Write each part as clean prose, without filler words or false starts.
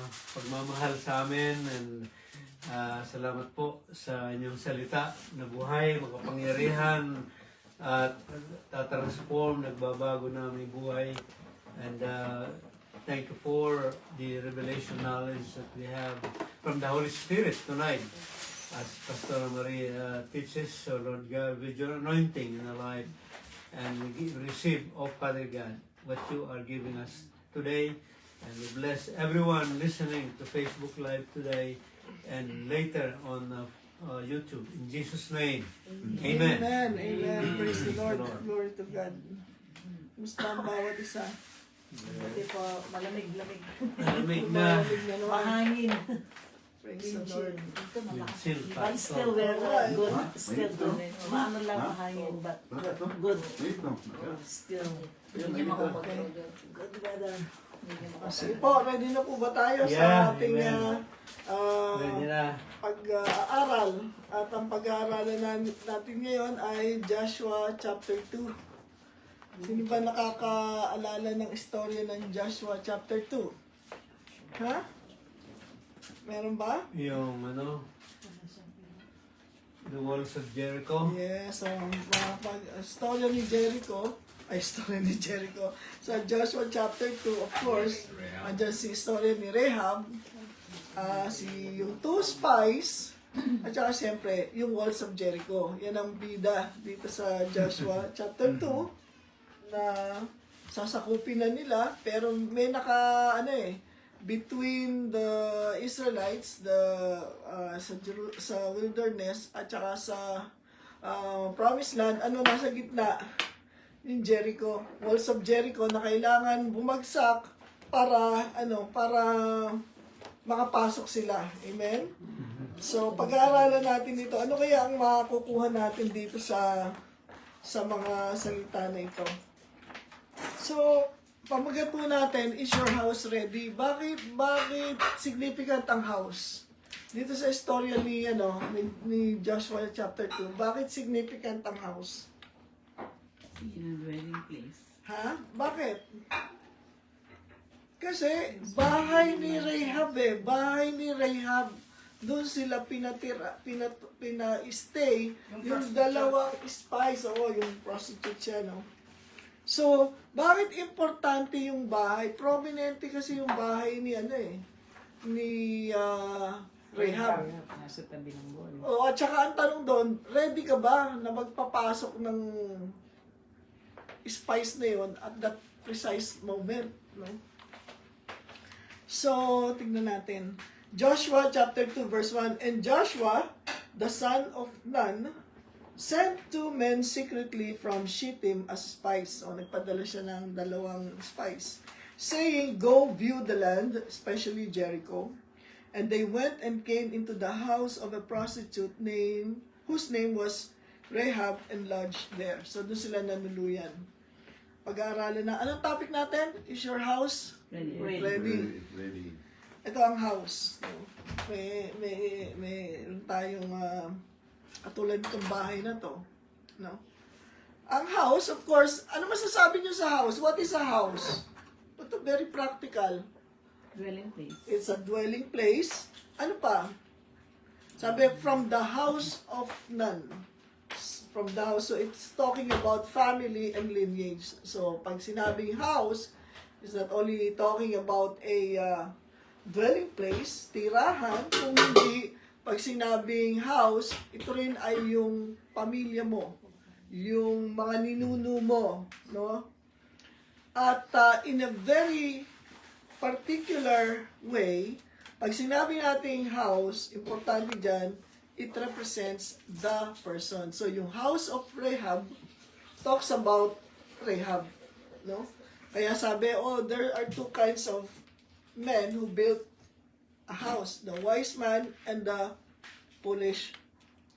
pagmamahal sa amin, and salamat po sa inyong salita na buhay, makapangyarihan, at tatransform, nagbabago na aming buhay. And thank you for the revelation knowledge that we have from the Holy Spirit tonight. As Pastor Marie teaches, so Lord God, with your anointing in our life, and we receive, oh Father God, what you are giving us today. And we bless everyone listening to Facebook Live today and later on YouTube. In Jesus' name, amen. Amen. Amen. Praise the Lord. Glory to God. Musta ang bawat isa? Hindi po, malamig-lamig. Malamig na. Malamig na naman. Mahangin. Praise the Lord. Ito malakas. Chill pa. But still we're good. Still good. Maano lang mahangin, but good. Still. Hindi niya makakontrol. Good weather. Sige po, ready na po ba tayo Yeah, sa ating amen. Ready na. pag-aaral? At ang pag-aaralan natin ngayon ay Joshua chapter 2. Sino ba nakakaalala ng istorya ng Joshua chapter 2? Ha? Meron ba? Yung the walls of Jericho. Yes, istorya ni Jericho. Sa Joshua chapter 2, of course, andyan si istorya ni Rahab, yung two spies, at saka siyempre, yung walls of Jericho. Yan ang bida dito sa Joshua chapter 2, na sasakupin na nila, pero may between the Israelites, sa wilderness, at saka sa promised land, nasa gitna? Yung Jericho, walls of Jericho na kailangan bumagsak para makapasok sila. Amen? So, pag-aaralan natin dito, ano kaya ang makukuha natin dito sa mga salita na ito? So, pamagat po natin, is your house ready? Bakit significant ang house? Dito sa istorya ni Joshua chapter 2, bakit significant ang house? In a dwelling place. Ha? Bakit? Kasi bahay ni Rahab Bahay ni Rahab. Doon sila pina-stay. Yung dalawang spies. Yung prostitute siya, no? So, bakit importante yung bahay? Prominente kasi yung bahay ni Rahab. Nasa tabi ng buwan. At saka ang tanong doon, ready ka ba na magpapasok ng spice na yun at that precise moment, no? So, tignan natin. Joshua chapter 2 verse 1, and Joshua, the son of Nun, sent 2 men secretly from Shittim as spies. Nagpadala siya ng 2 spies, saying, go view the land, especially Jericho. And they went and came into the house of a prostitute whose name was Rahab, and lodged there. So, doon sila nanuluyan. Pag-aaralan na. Anong topic natin? Is your house ready? Ito ang house. May tayong katulad ng bahay na to. No? Ang house, of course, ano masasabi niyo sa house? What is a house? Ito, very practical. Dwelling place. It's a dwelling place. Ano pa? Sabi, from the house of none. From the house. So, it's talking about family and lineage. So, pag sinabing house, is not only talking about a dwelling place, tirahan, kung hindi, pag sinabing house, ito rin ay yung pamilya mo, yung mga ninuno mo, no? At in a very particular way, pag sinabi nating house, importante dyan, it represents the person. So, yung house of Rahab talks about Rahab, no? Kaya sabi, there are 2 kinds of men who built a house, the wise man and the foolish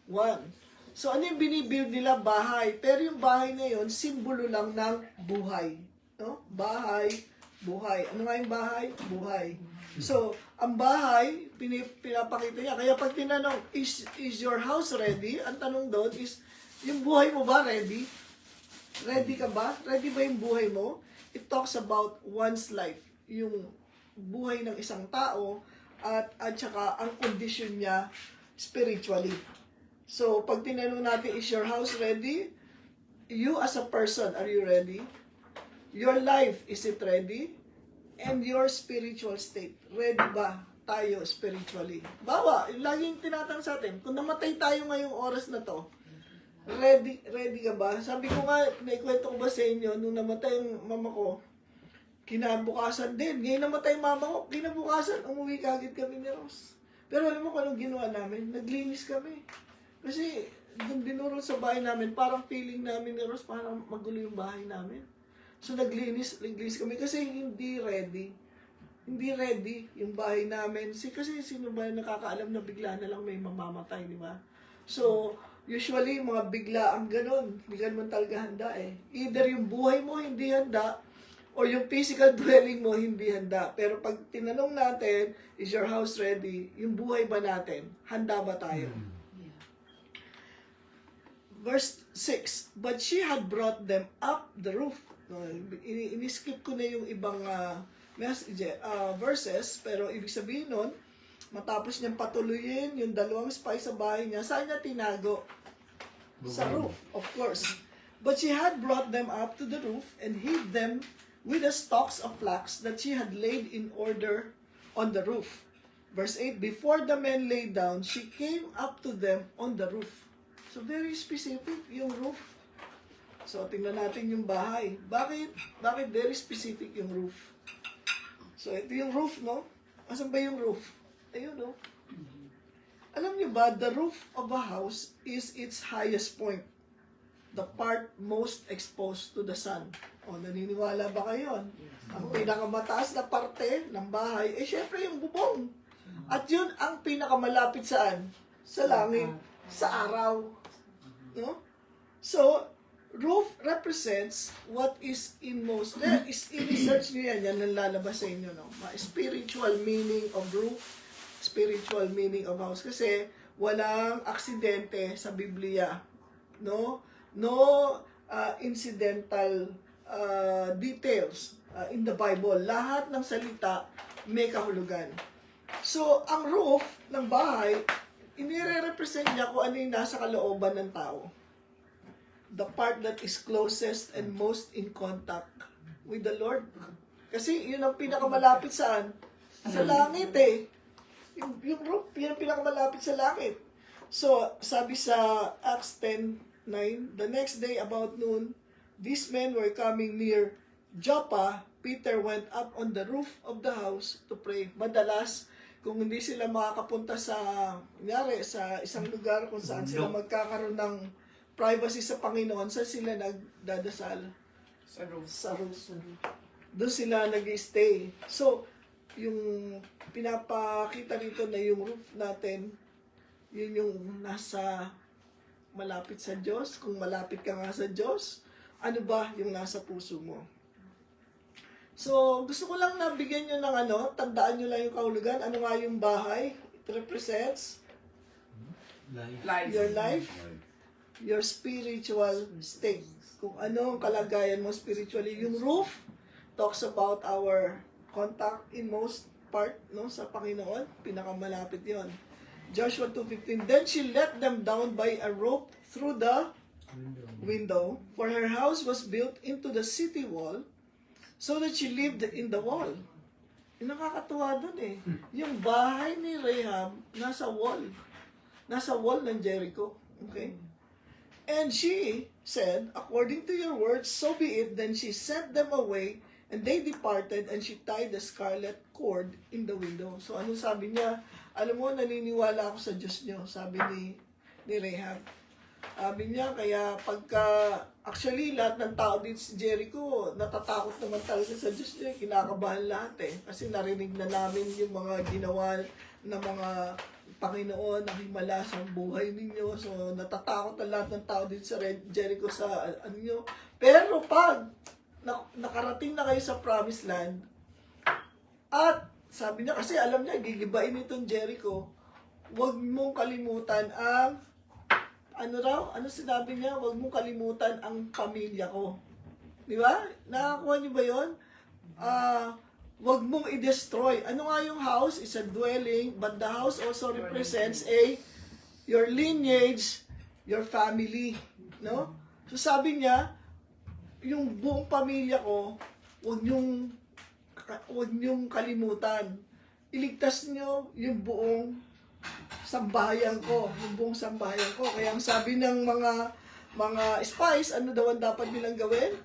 one. So, ano yung binibuild nila? Bahay. Pero yung bahay na yun, simbolo lang ng buhay. No? Bahay, buhay. Ano nga yung bahay? Buhay. So, ang bahay, pinapakita niya. Kaya pag tinanong, is your house ready? Ang tanong doon is, yung buhay mo ba ready? Ready ka ba? Ready ba yung buhay mo? It talks about one's life. Yung buhay ng isang tao at saka ang kondisyon niya spiritually. So, pag tinanong natin, is your house ready? You as a person, are you ready? Your life, is it ready? And your spiritual state, ready ba tayo spiritually? Bawa, laging tinatanong sa atin, kung namatay tayo ngayong oras na to, ready ka ba? Sabi ko nga, naikwento ko ba sa inyo, nung namatay yung mama ko, kinabukasan din. Ngayon namatay mama ko, kinabukasan, umuwi kagad kami ni Ross. Pero alam mo kung anong ginawa namin? Naglinis kami. Kasi, nung dinurol sa bahay namin, parang feeling namin ni Ross, parang magulo yung bahay namin. So, naglinis kami kasi hindi ready. Hindi ready yung bahay namin. Kasi sino ba nakakaalam na bigla na lang may mamamatay, di ba? So, usually, mga bigla ang ganun. Hindi ka naman talaga handa eh. Either yung buhay mo hindi handa, or yung physical dwelling mo hindi handa. Pero pag tinanong natin, is your house ready? Yung buhay ba natin? Handa ba tayo? Verse 6, but she had brought them up the roof. Ini-skip ko na yung ibang verses, pero ibig sabihin nun, matapos niyang patuloyin yung 2 spies sa bahay niya, saan niya tinago? Sa roof, of course. But she had brought them up to the roof and hid them with the stalks of flax that she had laid in order on the roof. Verse 8, before the men lay down, she came up to them on the roof. So, very specific yung roof. So, tingnan natin yung bahay. Bakit very specific yung roof? So, ito yung roof, no? Asan ba yung roof? Ayun, no? Alam niyo ba, the roof of a house is its highest point. The part most exposed to the sun. O, naniniwala ba kayo? Ang pinakamataas na parte ng bahay, syempre yung bubong. At yun ang pinakamalapit saan? Sa langit. Sa araw. No? So, roof represents what is inmost. I-research nyo yan ang lalabas sa inyo. No? Spiritual meaning of roof, spiritual meaning of house. Kasi walang aksidente sa Biblia. No incidental details in the Bible. Lahat ng salita may kahulugan. So, ang roof ng bahay, inire-represent niya kung ano yung nasa kalooban ng tao. The part that is closest and most in contact with the Lord. Kasi yun ang pinakamalapit saan? Sa langit eh. Yung roof, yun ang pinakamalapit sa langit. So, sabi sa Acts 10:9, the next day about noon, these men were coming near Joppa. Peter went up on the roof of the house to pray. Madalas, kung hindi sila makakapunta sa isang lugar kung saan sila magkakaroon ng privacy sa Panginoon, saan sila nagdadasal? Sa roof. Doon sila nag-stay. So, yung pinapakita dito na yung roof natin, yun yung nasa malapit sa Diyos. Kung malapit ka nga sa Diyos, ano ba yung nasa puso mo? So, gusto ko lang nabigyan nyo ng tandaan nyo lang yung kahulugan. Ano nga yung bahay? It represents your life, your spiritual state. Kung ano ang kalagayan mo spiritually. Yung roof talks about our contact in most part sa Panginoon. Pinakamalapit yon. Joshua 2:15, then she let them down by a rope through the window, for her house was built into the city wall, so that she lived in the wall. Yung nakakatuwa dun eh. Yung bahay ni Rahab, nasa wall. Nasa wall ng Jericho. Okay? And she said, according to your words, so be it. Then she sent them away, and they departed, and she tied the scarlet cord in the window. So ano sabi niya? Alam mo, naniniwala ako sa Diyos niyo, sabi ni Rahab. Sabi niya, kaya actually, lahat ng tao dito sa Jericho, natatakot naman talaga sa Diyos niya, kinakabahan lahat eh. Kasi narinig na namin yung mga ginawa ng mga Panginoon, nakimala sa buhay ninyo. So, natatakot na lahat ng tao dito sa Jericho sa nyo. Pero pag nakarating na kayo sa Promised Land, at sabi niya, kasi alam niya, gigibain itong Jericho, huwag mong kalimutan ang ano sinabi niya? Huwag mong kalimutan ang pamilya ko. Di ba? Nakakuha niyo ba yun? wag mong i-destroy. Ano nga yung house? It's a dwelling, but the house also represents your lineage, your family, no? So sabi niya, yung buong pamilya ko, wag niyong kalimutan. Iligtas niyo yung buong sambahayan ko, yung buong sambahayan ko. Kaya ang sabi ng mga spies, ano daw ang dapat nilang gawin?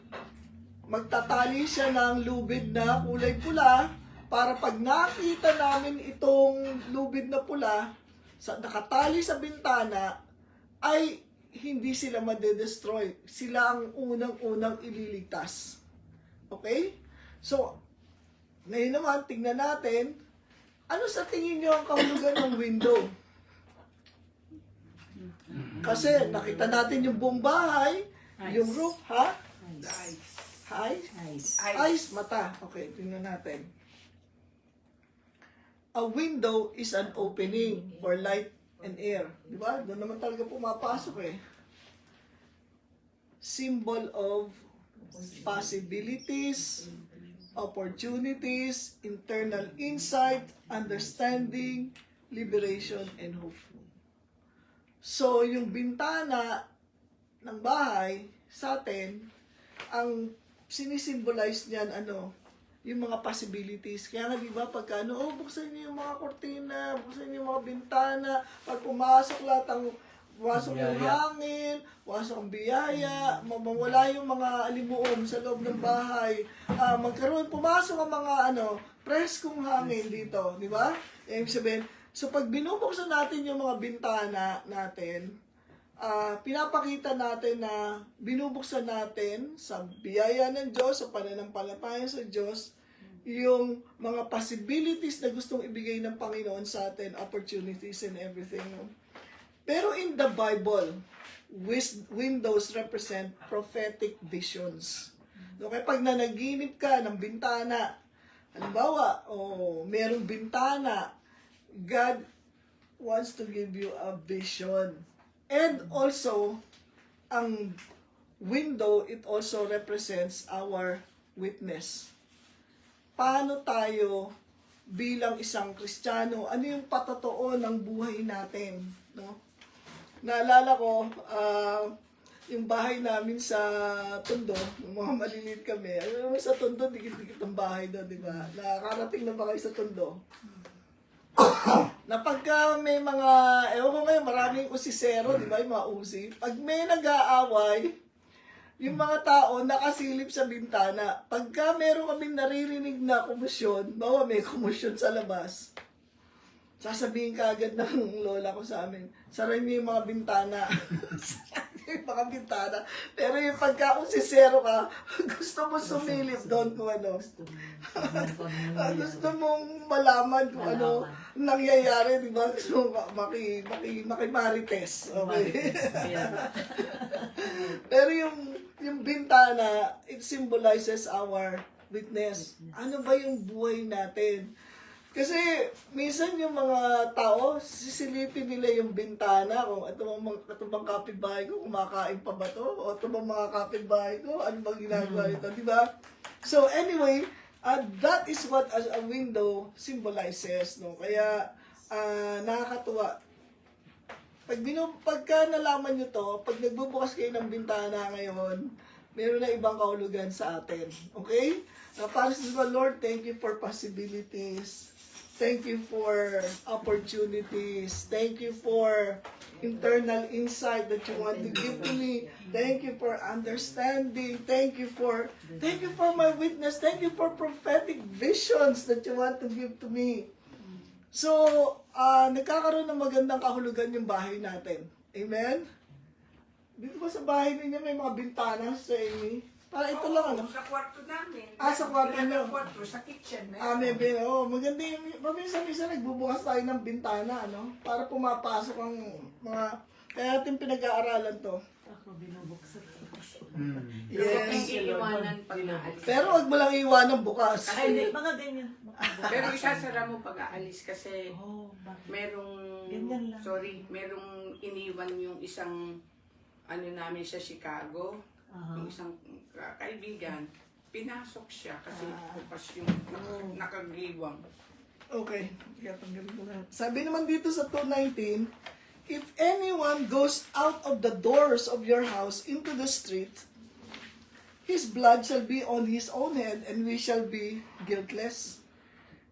Magtatali siya ng lubid na kulay pula para pag nakita namin itong lubid na pula, nakatali sa bintana, ay hindi sila madedestroy. Sila ang unang-unang ililigtas. Okay? So, ngayon naman, tingnan natin, ano sa tingin nyo ang kahulugan ng window? Kasi nakita natin yung buong bahay, yung roof, ha? Eyes, mata. Okay, tingnan natin. A window is an opening for light and air. Di ba? Doon naman talaga pumapasok eh. Symbol of possibilities, opportunities, internal insight, understanding, liberation, and hope. So, yung bintana ng bahay sa atin, ang sinisimbolize niyan, yung mga possibilities. Kaya nga, di ba, pagka, buksan niyo yung mga kortina, buksan niyo yung mga bintana, pag pumasok lahat pumasok yung hangin, pumasok ang biyaya, mawala yung mga alimuom sa loob ng bahay, pumasok ang mga, preskong hangin dito, di ba? Ibig sabihin, so pag binubuksan natin yung mga bintana natin, pinapakita natin na binubuksan natin sa biyaya ng Diyos, sa pananampalataya sa Diyos, yung mga possibilities na gustong ibigay ng Panginoon sa atin, opportunities and everything. Pero in the Bible, windows represent prophetic visions. Okay, pag nanaginip ka ng bintana, halimbawa, merong bintana, God wants to give you a vision. And also, ang window, it also represents our witness. Paano tayo bilang isang Kristiyano, ano yung patotoo ng buhay natin, no? Naalala ko, yung bahay namin sa Tondo, yung mga maliliit kami, sa Tondo, dikit-dikit ang bahay doon, di ba? Nakakarating na ba kayo sa Tondo? Na pagka may mga, ewan ko ngayon, maraming usisero, di ba, yung mga usi. Pag may nag-aaway, yung mga tao nakasilip sa bintana. Pagka meron kaming naririnig na kumusyon, bawa may kumusyon sa labas, sasabihin ka agad ng lola ko sa amin, saray niyo yung mga bintana. Yung mga bintana. Pero yung pagka usisero ka, gusto mo sumilip doon kung ano. Gusto mong malaman kung ano nangyayari, di ba? Gusto mo makimarites. Okay? Pero yung bintana, it symbolizes our witness. Ano ba yung buhay natin? Kasi minsan yung mga tao, sisilipin nila yung bintana, kung ito bang kapitbahay ko, kumakain pa ba to? O ito bang mga kapitbahay ko, ano bang ginagawa nito, di ba? So anyway, that is what a window symbolizes, no? Kaya nakakatuwa. Pagka nalaman nyo to, pag nagbubukas kayo ng bintana ngayon, meron na ibang kahulugan sa atin. Okay? Para sa Lord, thank you for possibilities. Thank you for opportunities. Thank you for internal insight that you want to give to me. Thank you for understanding. Thank you for my witness. Thank you for prophetic visions that you want to give to me. So, nagkakaroon ng magandang kahulugan yung bahay natin. Amen? Dito ba sa bahay ninyo may mga bintana sa Amy? Para ito lang, ano? Sa kwarto namin. Sa kwarto nyo. Sa kwarto, sa kitchen. Maybe, maganda yung, minsan nagbubukas tayo ng bintana, ano? Para pumapasok ang mga, kaya natin pinag-aaralan to. Ako binubuksan. Yes. Iiwanan pag naalis. Pero wag mo lang iwanan bukas. Ay, hindi. Mga ganyan. Pero isasara mo pag aalis kasi Bakit? merong, Ganyan lang. merong iniwan yung isang, namin sa Chicago, yung isang kaibigan. pinasok siya kasi bukas yung nakagiwang. Okay. Tanggalin ko lahat. Sabi naman dito sa 2:19, if anyone goes out of the doors of your house into the street, his blood shall be on his own head, and we shall be guiltless.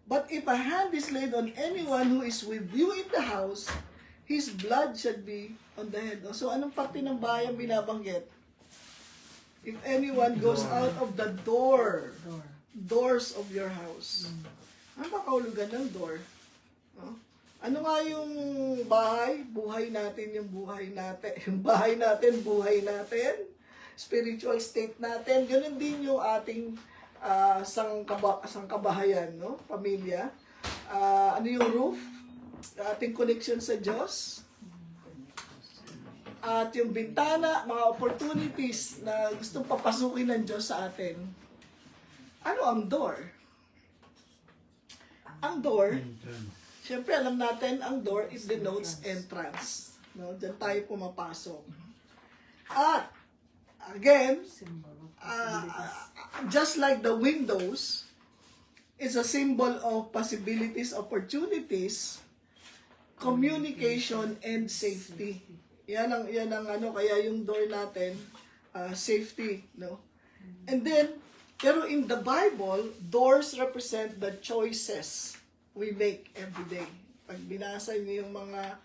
But if a hand is laid on anyone who is with you in the house, his blood shall be on the head. So, anong parte ng bahay ang binabanggit? If anyone goes out of the doors of your house. Ano ba kahulugan ng door? No? Ano nga yung bahay? Buhay natin yung buhay natin. Yung bahay natin, buhay natin. Spiritual state natin. Ganun din yung ating sangkabahayan, no? Pamilya. Ano yung roof? Ating connection sa Diyos. At yung bintana, mga opportunities na gustong papasukin ng Diyos sa atin. Ano ang door? Ang door, syempre alam natin, ang door, it denotes entrance. No? Diyan tayo pumapasok. At, again, just like the windows, is a symbol of possibilities, opportunities, communication, and safety. Yan ang ano, kaya yung door natin, safety, no? And then, pero in the Bible, doors represent the choices we make every day. Pag binasa niyo yung mga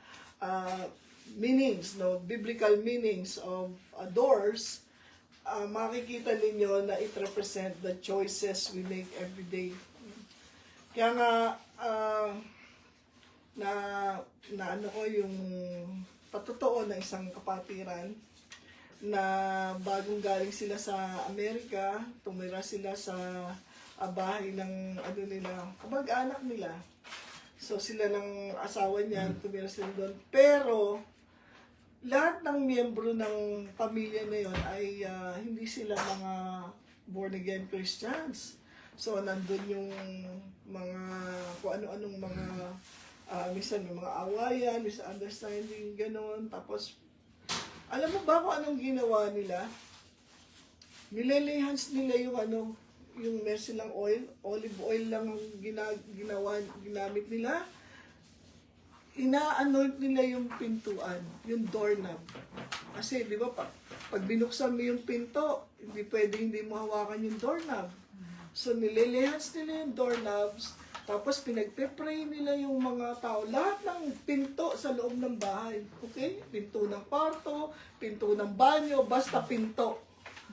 meanings, no, biblical meanings of doors, makikita ninyo na it represent the choices we make every day. Kaya nga, na ano ko yung patotoo na isang kapatiran, na bagong galing sila sa Amerika, tumira sila sa bahay ng ano nila, kamag-anak nila. So sila ng asawa niya, tumira sila doon. Pero lahat ng miyembro ng pamilya na yon ay hindi sila mga born again Christians. So nandun yung mga kung ano-anong mga minsan yung mga awayan, misunderstanding, gano'n. Tapos alam mo ba kung anong ginawa nila? Nilelehans nila yung ano, yung meron silang oil, olive oil lang ang ginamit nila. Ina-anoint nila yung pintuan, yung doorknob. Kasi, di ba, pag binuksan mo yung pinto, hindi pwedeng hindi mo hawakan yung doorknob. So, nilelehans nila yung doorknobs, tapos pinagpe-pray nila yung mga tao. Lahat ng pinto sa loob ng bahay. Okay? Pinto ng kwarto, pinto ng banyo, basta pinto.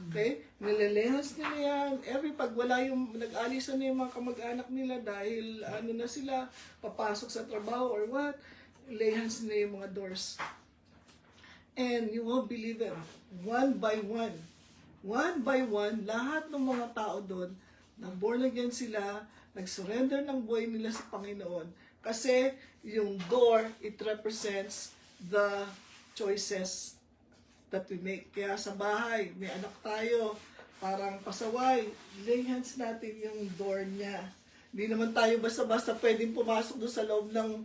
Okay? Nilelehans nila yan. Pag wala yung, nag-alisan na yung mga kamag-anak nila dahil ano na sila, papasok sa trabaho or what, lehans nila yung mga doors. And you won't believe it. One by one, lahat ng mga tao doon, nang born again sila, nag-surrender ng buhay nila sa Panginoon. Kasi yung door, it represents the choices that we make. Kaya sa bahay, may anak tayo, parang pasaway, lay hands natin yung door niya. Hindi naman tayo basta-basta pwedeng pumasok doon sa loob ng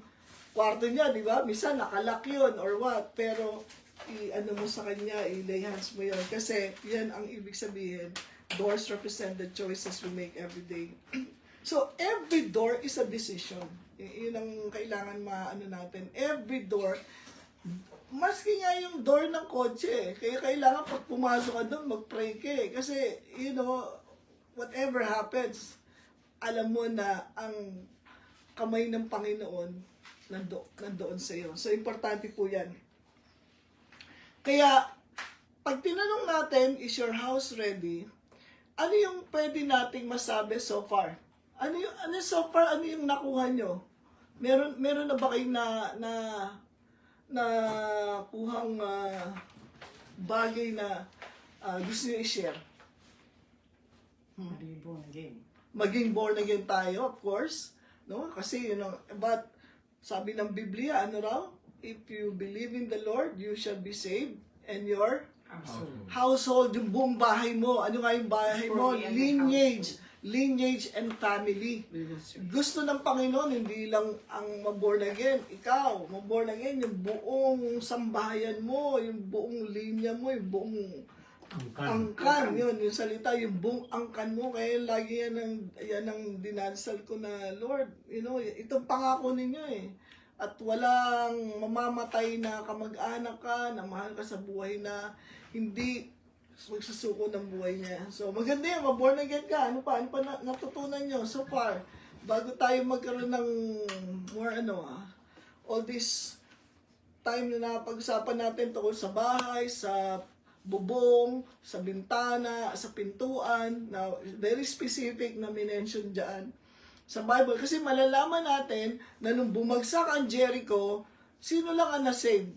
kwarto niya, di ba? Minsan nakalak yun or what. Pero i-ano mo sa kanya, i-lay hands mo yun. Kasi yan ang ibig sabihin. Doors represent the choices we make every day. So, every door is a decision. Yun ang kailangan maano natin. Every door, maski nga yung door ng kotse, kaya kailangan pag pumasok ka doon, mag-pray ka eh. Kasi, you know, whatever happens, alam mo na ang kamay ng Panginoon nandoon sa iyo. So, importante po yan. Kaya, pag tinanong natin, is your house ready? Ano yung pwede nating masabi so far? Ano so far, ano yung nakuha nyo? Meron na ba kayong na kuhang bagay na gusto nyo i-share? Maging born again tayo, of course. No? Kasi, you know, but sabi ng Biblia, ano raw? If you believe in the Lord, you shall be saved. And your household, yung buong bahay mo. Ano nga yung bahay mo? Lineage and family. Gusto ng Panginoon, hindi lang ang maborn again. Ikaw, maborn again, yung buong sambahayan mo, yung buong linya mo, yung buong Angkan, yun, yung salita, yung buong angkan mo, kaya lagi yan ang dinadasal ko na, Lord, itong pangako ninyo eh. At walang mamamatay na kamag-anak ka, na mahal ka sa buhay na hindi magsusuko ng buhay niya. So, maganda yan, ma-born again ka. Ano pa natutunan nyo so far? Bago tayo magkaroon ng more all this time na napag-usapan natin tungkol sa bahay, sa bubong, sa bintana, sa pintuan, na very specific na minention dyan sa Bible. Kasi malalaman natin na nung bumagsak ang Jericho, sino lang ang nasave?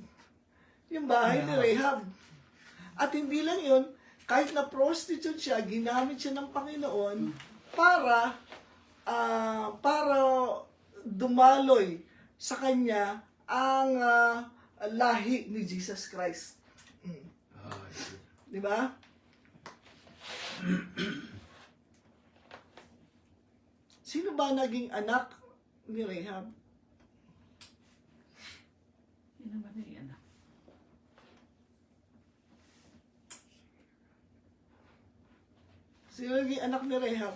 Yung bahay ni Rahab. At hindi lang yun, kahit na prostitute siya, ginamit siya ng Panginoon para dumaloy sa kanya ang lahi ni Jesus Christ. Di ba? Sino ba naging anak ni Rahab? Sino ba na yan? Sino naging anak ni Rahab?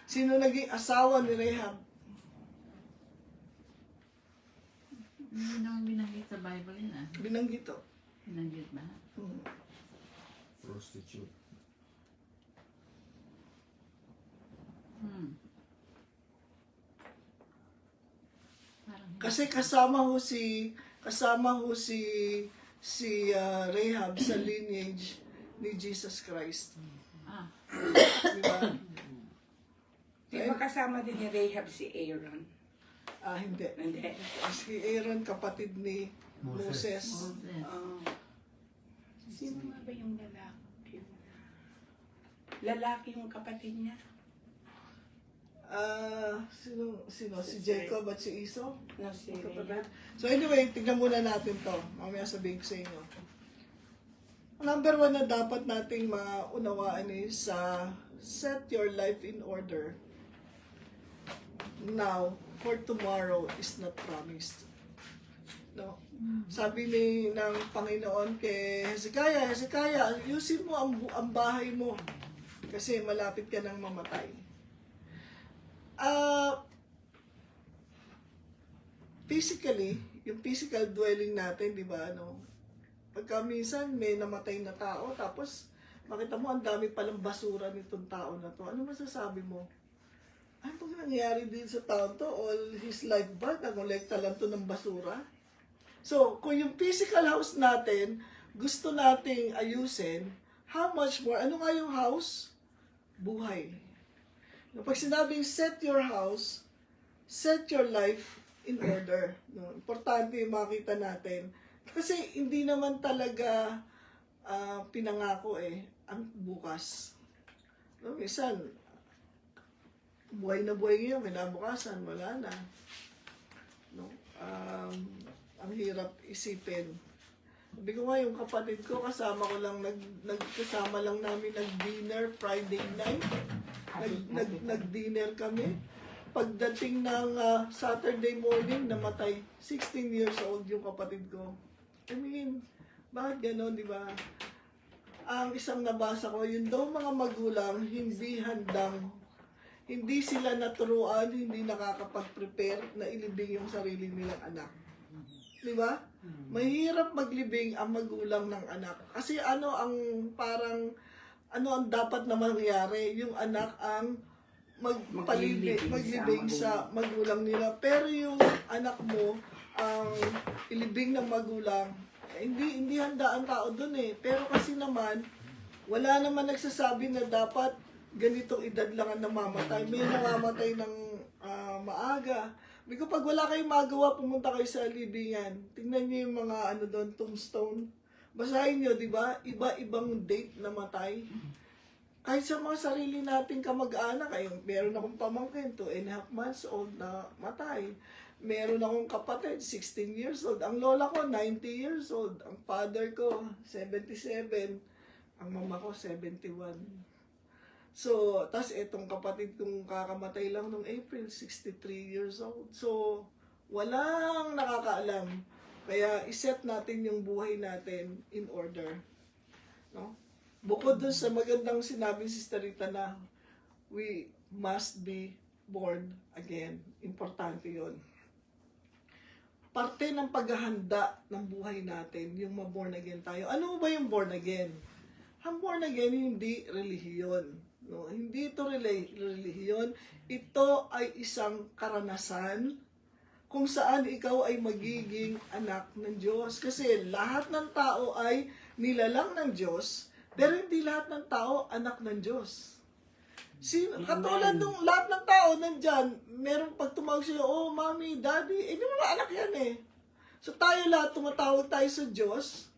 Sino naging asawa ni Rahab? Hindi naman binanggit sa Bible yun ah. Binanggit to. Binanggit ba? Prostitute. Parang Kasi kasama ho si Rahab sa lineage ni Jesus Christ. ah, Di ba? Di ba kasama din ni Rahab si Aaron? Hindi. Hindi. Si Aaron, kapatid ni Moses. Moses. Sino nga ba yung lalaki? Lalaki yung kapatid niya? Sino? Si Jacob at si Esau? No, si Kapatid. Rahab. So anyway, tignan muna natin to. Mamaya sabihin ko sa inyo. Number 1 na dapat nating maunawaan is set your life in order. Now, for tomorrow is not promised. No? Sabi ng Panginoon kay Hezekiah, ayusin mo ang bahay mo kasi malapit ka nang mamatay. Physically, yung physical dwelling natin, di ba, pagka minsan may namatay na tao, tapos makita mo ang dami palang basura nitong tao na to. Ano masasabi mo? Ano pag nangyayari din sa tao to? All his life ba? Nagolekta lang to ng basura? So, kung yung physical house natin, gusto nating ayusin, how much more? Ano nga yung house? Buhay. Pag sinabing set your house, set your life in order. Importante yung makita natin. Kasi hindi naman talaga pinangako ang bukas. Minsan, buhay na buhay ngayon, kinabukasan, wala na. Ang hirap isipin. Sabi ko nga, yung kapatid ko, kasama lang namin nag-dinner Friday night. Nag-dinner kami. Pagdating ng Saturday morning, namatay. 16 years old yung kapatid ko. I mean, bakit gano'n, di ba? Ang isang nabasa ko, yun daw mga magulang, hindi sila naturuan, hindi nakakapag-prepare na ilibing yung sarili nilang anak. Di ba? Mahirap maglibing ang magulang ng anak. Kasi ano ang dapat na mangyari? Yung anak ang maglibing sa magulang nila. Pero yung anak mo, ang ilibing ng magulang, hindi handa ang tao dun Pero kasi naman, wala naman nagsasabi na dapat ganitong edad lang ang namamatay. May namamatay ng maaga. Because pag wala kayong magawa, pumunta kayo sa libingan. Tingnan niyo yung mga doon, tombstone. Basahin niyo, di ba? Iba-ibang date na matay. Kahit sa mga sarili nating kamag-anak, meron akong pamangkin, 2.5 months old na matay. Meron akong kapatid, 16 years old. Ang lola ko, 90 years old. Ang father ko, 77. Ang mama ko, 71. So, tas etong kapatid kong kakamatay lang nung April, 63 years old. So, walang nakakaalam Kaya iset natin yung buhay natin in order. No? Bukod dun sa magandang sinabi si Sister Rita na we must be born again. Importante yon. Parte ng paghahanda ng buhay natin, yung ma-born again tayo. Ano ba yung born again? Ang born again, hindi relihiyon. No? Hindi ito relihiyon. Ito ay isang karanasan kung saan ikaw ay magiging anak ng Diyos. Kasi lahat ng tao ay nilalang ng Diyos, pero hindi lahat ng tao anak ng Diyos. Katulad nung lahat ng tao nandyan, merong pag tumawag sila, oh, mommy, daddy, di mga anak yan eh. So tayo lahat, tumatawag tayo sa Diyos.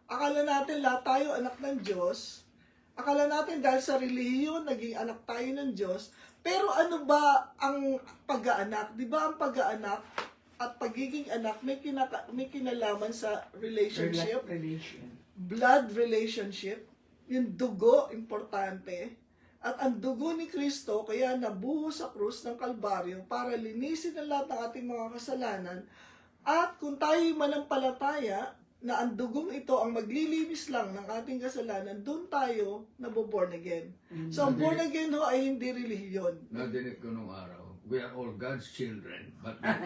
Akala natin lahat tayo anak ng Diyos. Akala natin dahil sa relihiyon, naging anak tayo ng Diyos. Pero ano ba ang pag-aanak? Di ba ang pag-aanak at pagiging anak may kinalaman sa relationship? Blood relationship. Yung dugo, importante. At ang dugo ni Kristo, kaya nabuho sa krus ng Kalbaryo para linisin ang lahat ng ating mga kasalanan. At kung tayo'y manampalataya, na ang dugong ito ang maglilinis lang ng ating kasalanan, doon tayo naboborn again. So, ang born again ho ay hindi relihiyon. Nadinig ko nung araw, we are all God's children, but not,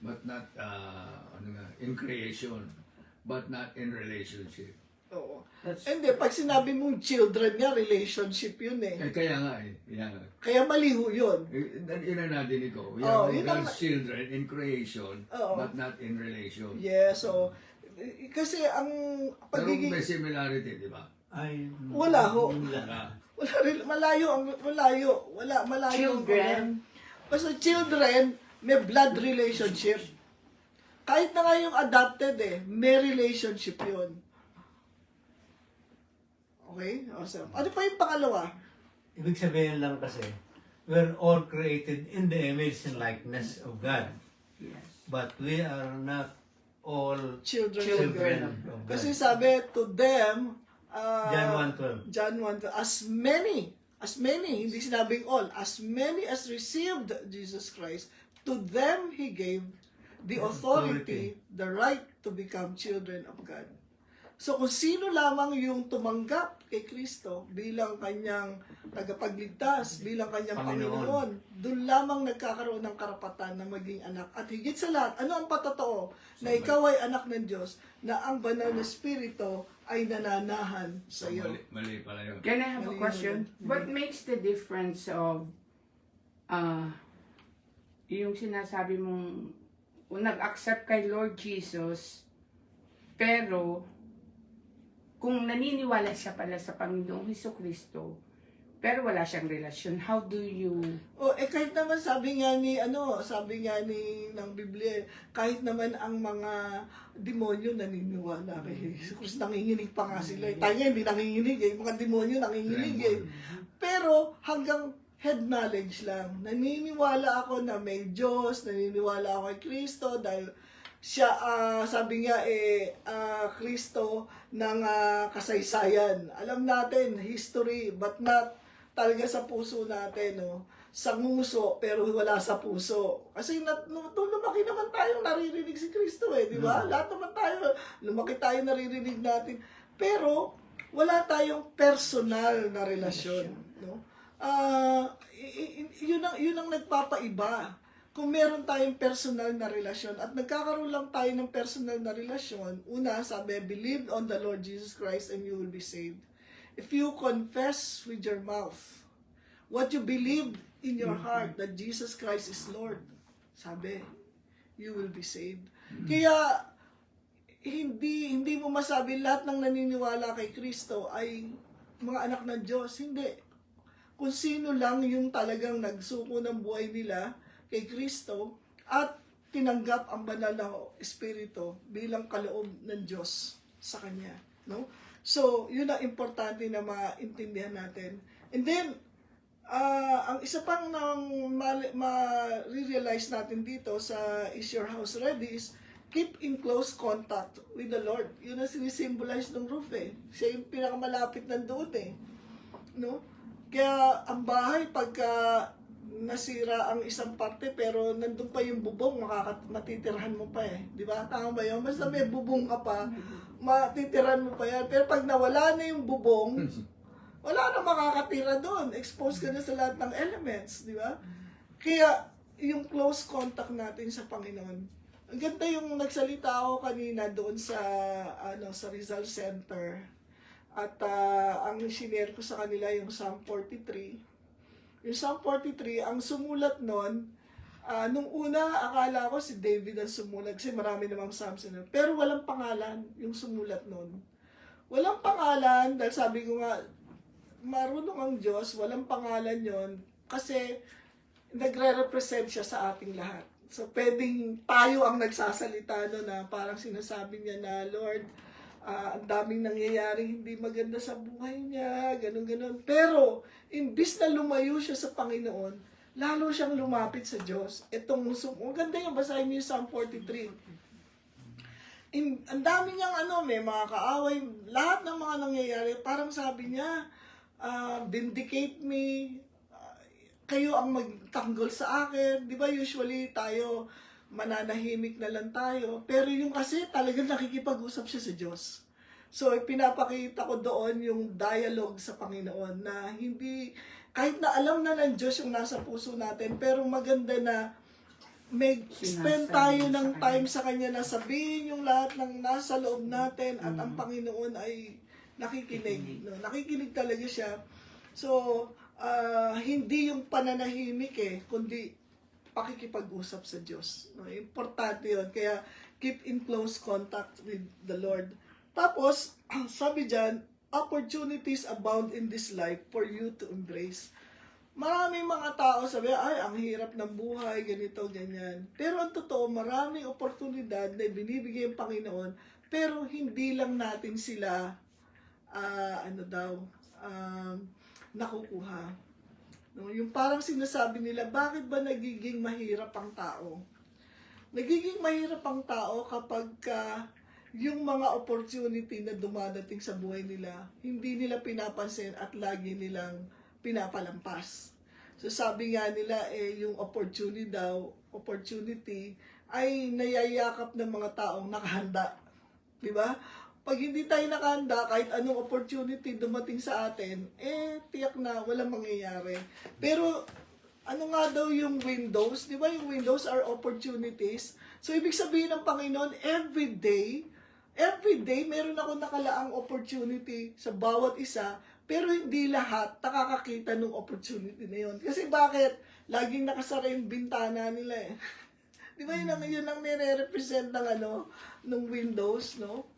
but not in creation, but not in relationship. Oo. Hindi, pag sinabi mong children nga, relationship yun eh. Kaya nga eh. Kaya nga. Kaya maliho yun. Yun ang nadinig ko. We Oh, are all yun ang- God's children in creation, Oo. but not in relation. Yes, so, kasi ang Pero pagiging... may similarity, di ba? Ay, Wala ho. Wala. Wala rin, malayo. Wala, malayo. Children. Basta children, may blood relationship. Kahit na nga yung adopted may relationship yun. Okay? So, ano pa yung pangalawa? ibig sabihin lang kasi, we're all created in the image and likeness of God. Yes. But we are not all Children. children of God. Kasi sabi, to them, John 1:12. John 1, as many, hindi sinabing all, as many as received Jesus Christ, to them He gave the authority, the right to become children of God. So kung sino lamang yung tumanggap kay Kristo bilang kanyang tagapagligtas, bilang kanyang Panginoon, doon lamang nagkakaroon ng karapatan na maging anak. At higit sa lahat, ano ang patotoo? Na ikaw ay anak ng Diyos, na ang banal na Espiritu ay nananahan sa So, iyo. mali pala yun. Can I have a question? What makes the difference of yung sinasabi mong nag-accept kay Lord Jesus, pero kung naniniwala siya pala sa Panginoong Hesukristo, pero wala siyang relasyon, how do you... Kahit naman sabi nga ng Biblia, kahit naman ang mga demonyo naniniwala kay Jesus, nanginginig pa nga sila. Tayo hindi nanginginig mga demonyo nanginginig Pero hanggang head knowledge lang. Naniniwala ako na may Diyos, naniniwala ako kay Kristo dahil siya, sabi nga Kristo ng kasaysayan. Alam natin, history, but not talaga sa puso natin, no? Sa nguso, pero wala sa puso. Kasi lumaki naman tayong naririnig si Kristo di ba? Lahat naman tayo, lumaki tayo naririnig natin. Pero, wala tayong personal na relasyon, no? Yun ang nagpapaiba. Kung meron tayong personal na relasyon at nagkakaroon lang tayo ng personal na relasyon, una, sabi, believe on the Lord Jesus Christ and you will be saved. If you confess with your mouth what you believe in your heart that Jesus Christ is Lord, sabi, you will be saved. Kaya, hindi mo masabi lahat ng naniniwala kay Kristo ay mga anak ng Diyos. Hindi. Kung sino lang yung talagang nagsuko ng buhay nila kay Kristo at tinanggap ang banal na Espiritu bilang kaloob ng Diyos sa Kanya. No? So, yun ang importante na maintindihan natin. And then, ang isa pang ma-realize natin dito sa Is Your House Ready is keep in close contact with the Lord. Yun ang sinisimbolize ng roof Siya yung pinakamalapit ng doon No? Kaya ang bahay pagka nasira ang isang parte pero nandun pa yung bubong, matitirahan mo pa eh. Di ba? Tama ba yun? Basta may bubong ka pa, matitirahan mo pa yan. Pero pag nawala na yung bubong, wala na makakatira doon. Exposed ka na sa lahat ng elements, di ba? Kaya, yung close contact natin sa Panginoon. Ang ganda yung nagsalita ako kanina doon sa Rizal Center. At ang sinare ko sa kanila yung Psalm 43. Yung Psalm 43, ang sumulat nun, nung una, akala ko si David ang sumulat kasi marami namang Psalms nun. Pero walang pangalan yung sumulat nun. Walang pangalan, dahil sabi ko nga, marunong ang Diyos, walang pangalan yon kasi nagre-represent siya sa ating lahat. So, pwedeng tayo ang nagsasalita no, na parang sinasabi niya na, Lord, ang daming nangyayari hindi maganda sa buhay niya, ganun-ganun. Pero, imbis na lumayo siya sa Panginoon, lalo siyang lumapit sa Diyos. Itong, ang ganda yung basahin niyo yung Psalm 43. Ang dami niyang may mga kaaway, lahat ng mga nangyayari, parang sabi niya, vindicate me, kayo ang magtanggol sa akin. Di ba usually tayo, mananahimik na lang tayo. Pero yung kasi talagang nakikipag-usap siya sa Diyos. So, pinapakita ko doon yung dialogue sa Panginoon na hindi, kahit na alam na ng Diyos yung nasa puso natin, pero maganda na may spend tayo ng time sa Kanya na sabihin yung lahat ng nasa loob natin at ang Panginoon ay nakikinig. No? Nakikinig talaga siya. So, hindi yung pananahimik kundi pakikipag-usap sa Diyos. No? Importante yun. Kaya, keep in close contact with the Lord. Tapos, sabi dyan, opportunities abound in this life for you to embrace. Maraming mga tao sabi, ay, ang hirap ng buhay, ganito, ganyan. Pero ang totoo, maraming oportunidad na binibigay ang Panginoon, pero hindi lang natin sila, nakukuha. No, yung parang sinasabi nila, bakit ba nagiging mahirap ang tao? Nagiging mahirap ang tao kapag yung mga opportunity na dumadating sa buhay nila, hindi nila pinapansin at lagi nilang pinapalampas. So sabi nga nila, yung opportunity ay nayayakap ng mga taong nakahanda. Diba? Pag hindi tayo nakahanda, kahit anong opportunity dumating sa atin, tiyak na walang mangyayari. Pero, ano nga daw yung windows? Di ba yung windows are opportunities? So, ibig sabihin ng Panginoon, every day, meron ako nakalaang opportunity sa bawat isa, pero hindi lahat nakakakita ng opportunity na yun. Kasi bakit? Laging nakasara yung bintana nila Di ba yun ang nire-represent ng windows, no?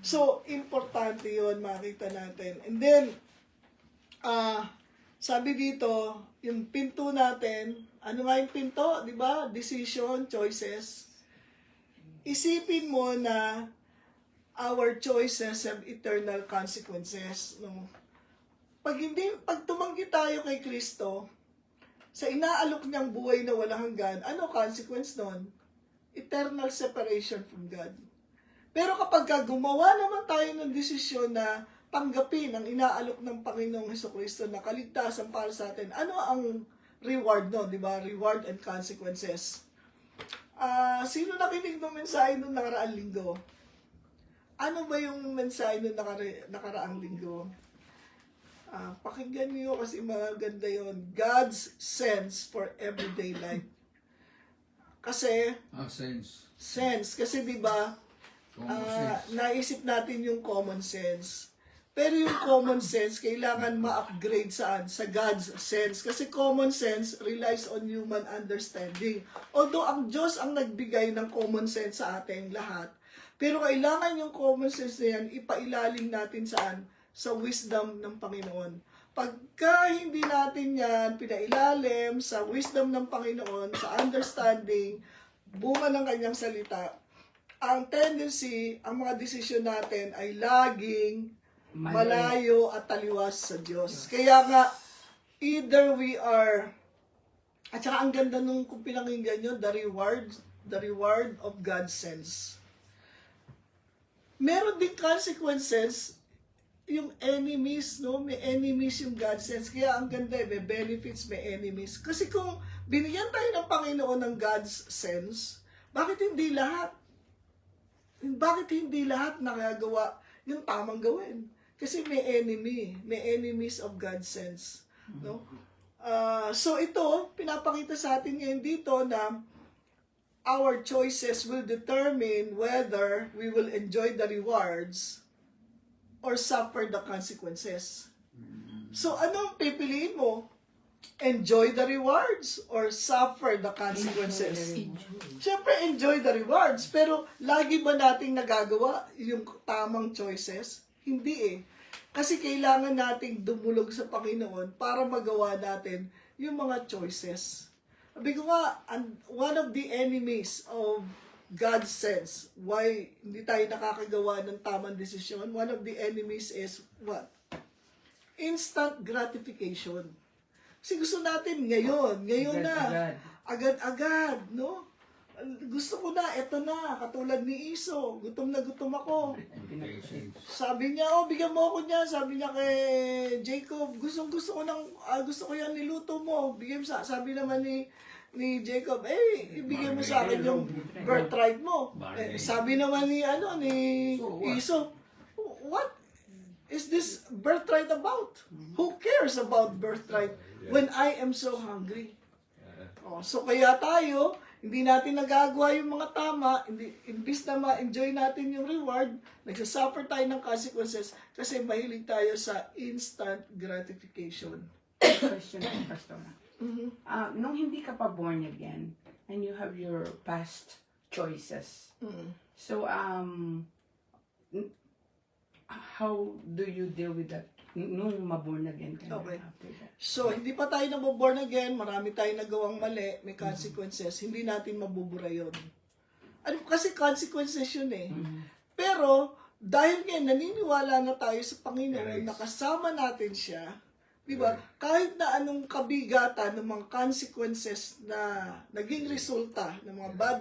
So, importante yun, makita natin. And then, sabi dito, yung pinto natin, ano nga yung pinto? Di ba? Decision, choices. Isipin mo na our choices have eternal consequences. No? Pag tumanggi tayo kay Kristo, sa inaalok niyang buhay na walang hanggan, ano consequence nun? Eternal separation from God. Pero kapag gumawa naman tayo ng desisyon na tanggapin ang inaalok ng Panginoong Hesukristo na kaligtasan para sa atin, ano ang reward no? Di ba? Reward and consequences. Sino nakinig ng mensahe nung nakaraang linggo? Ano ba yung mensahe nung nakaraang linggo? Pakinggan niyo kasi maganda yon. God's sense for everyday life. Kasi, sense. Kasi di ba, naisip natin yung common sense. Pero yung common sense, kailangan ma-upgrade saan? Sa God's sense. Kasi common sense relies on human understanding. Although ang Diyos ang nagbigay ng common sense sa ating lahat, pero kailangan yung common sense na yan, ipailalim natin saan? Sa wisdom ng Panginoon. Pagka hindi natin yan pinailalim sa wisdom ng Panginoon, sa understanding, bunga ng kanyang salita, ang tendency, ang mga desisyon natin ay laging malayo at taliwas sa Diyos. Kaya nga, either we are, at saka ang ganda nung kung pinakinggan nyo, the reward of God's sense. Meron din consequences yung enemies, no? May enemies yung God sense. Kaya ang ganda, may benefits, may enemies. Kasi kung binigyan tayo ng Panginoon ng God's sense, bakit hindi lahat? Bakit hindi lahat nakagawa yung tamang gawin? Kasi may enemy, may enemies of God's sense, no? So ito, pinapakita sa atin ngayon dito na our choices will determine whether we will enjoy the rewards or suffer the consequences. So, anong pipiliin mo? Enjoy the rewards or suffer the consequences? Siyempre, enjoy the rewards. Pero, lagi ba nating nagagawa yung tamang choices? Hindi eh. Kasi kailangan nating dumulog sa Panginoon para magawa natin yung mga choices. Sabi ko nga, one of the enemies of God's sense, why hindi tayo nakakagawa ng tamang desisyon, one of the enemies is what? Instant gratification. Kasi gusto natin ngayon na, agad-agad, no? Gusto ko na, eto na, katulad ni Iso, gutom na gutom ako. Sabi niya, bigyan mo ako niya. Sabi niya kay Jacob, gusto ko yan niluto mo. Bigyan mo sabi naman ni Jacob, ibigay mo sa akin yung birthright mo. Sabi naman ni Iso, what is this birthright about? Who cares about birthright when I am so hungry? So kaya tayo, hindi natin nagagawa yung mga tama, imbis na ma-enjoy natin yung reward, nagsasuffer tayo ng consequences kasi mahilig tayo sa instant gratification. Question, Pastor. Nung hindi ka pa born again, and you have your past choices, so, how do you deal with that nung ma-born again ka na Okay. after that? So, hindi pa tayo naboborn again, marami tayong nagawang mali, may consequences, hindi natin mabubura yun. Kasi consequences yun eh. Pero, dahil nga naniniwala na tayo sa Panginoon, nakasama natin siya, di ba? Kahit na anong kabigatan ng mga consequences na naging resulta ng mga bad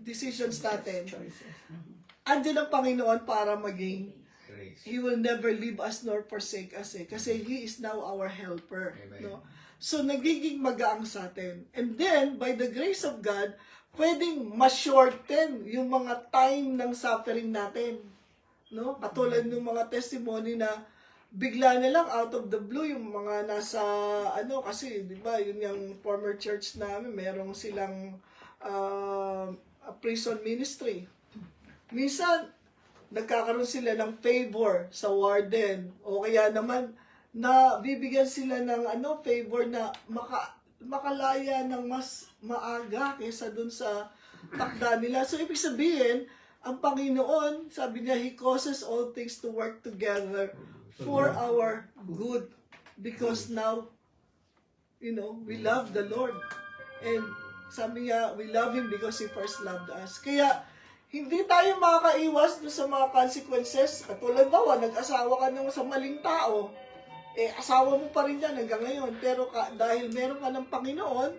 decisions natin, andyan ang Panginoon para maging He will never leave us nor forsake us eh. Kasi He is now our helper. No? So, nagiging magaang sa atin. And then, by the grace of God, pwedeng ma-shorten yung mga time ng suffering natin. No? Katulad ng mga testimony na bigla na lang out of the blue yung mga nasa, kasi, di ba, yun yung former church namin, merong silang prison ministry. Minsan, nagkakaroon sila ng favor sa warden o kaya naman na bibigyan sila ng favor na makalaya ng mas maaga kaysa dun sa takda nila. So, ibig sabihin, ang Panginoon, sabi niya, He causes all things to work together for our good because now, we love the Lord. And sabi niya, we love Him because He first loved us. Kaya, hindi tayo makakaiwas doon sa mga consequences. Katulad ba, nag-asawa ka ng sa maling tao, asawa mo pa rin yan hanggang ngayon. Pero dahil meron ka ng Panginoon,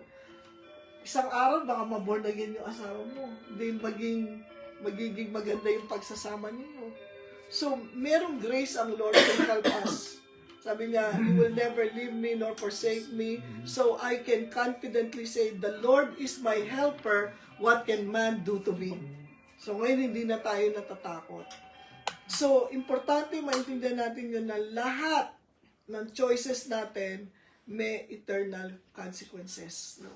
isang araw baka maborn again yung asawa mo. Then magiging maganda yung pagsasama ninyo. So, merong grace ang Lord to help us. Sabi niya, He will never leave me nor forsake me. So, I can confidently say, the Lord is my helper. What can man do to me? So, ngayon hindi na tayo natatakot. So, importante maintindihan natin yun na lahat ng choices natin may eternal consequences. No?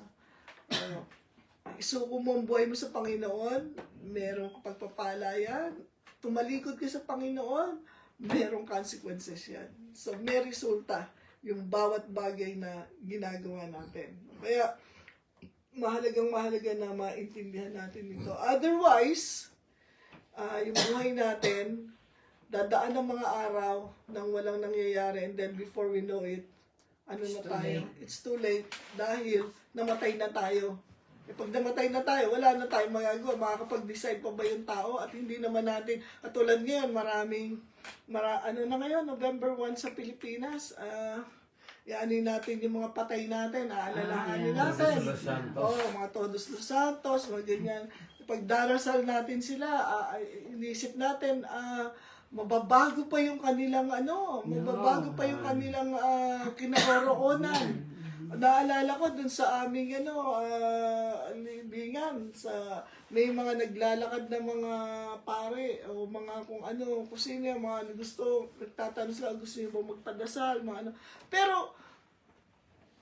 Isuko mo ang buhay mo sa Panginoon, merong pagpapala yan. Tumalikod ka sa Panginoon, merong consequences yan. So, may resulta yung bawat bagay na ginagawa natin. Kaya, mahalaga na maintindihan natin ito. Otherwise, yung buhay natin, dadaan ng mga araw nang walang nangyayari and then before we know it, it's too late dahil namatay na tayo. Pag namatay na tayo, wala na tayong magagawa. Makakapag-decide pa ba yung tao at hindi naman natin, katulad ngayon, ngayon, November 1 sa Pilipinas, yanin natin yung mga patay natin, aalalahanin natin. Mga Todos Los Santos, mga ganyan. Pag darasal natin sila, inisip natin, mababago pa yung kanilang mababago pa yung kanilang kinaroroonan. Naalala ko dun sa aming libingan, may mga naglalakad na mga pare o mga kung sino, mga nagtatanong sila, gusto niyo ba magpadasal, mga ano. Pero,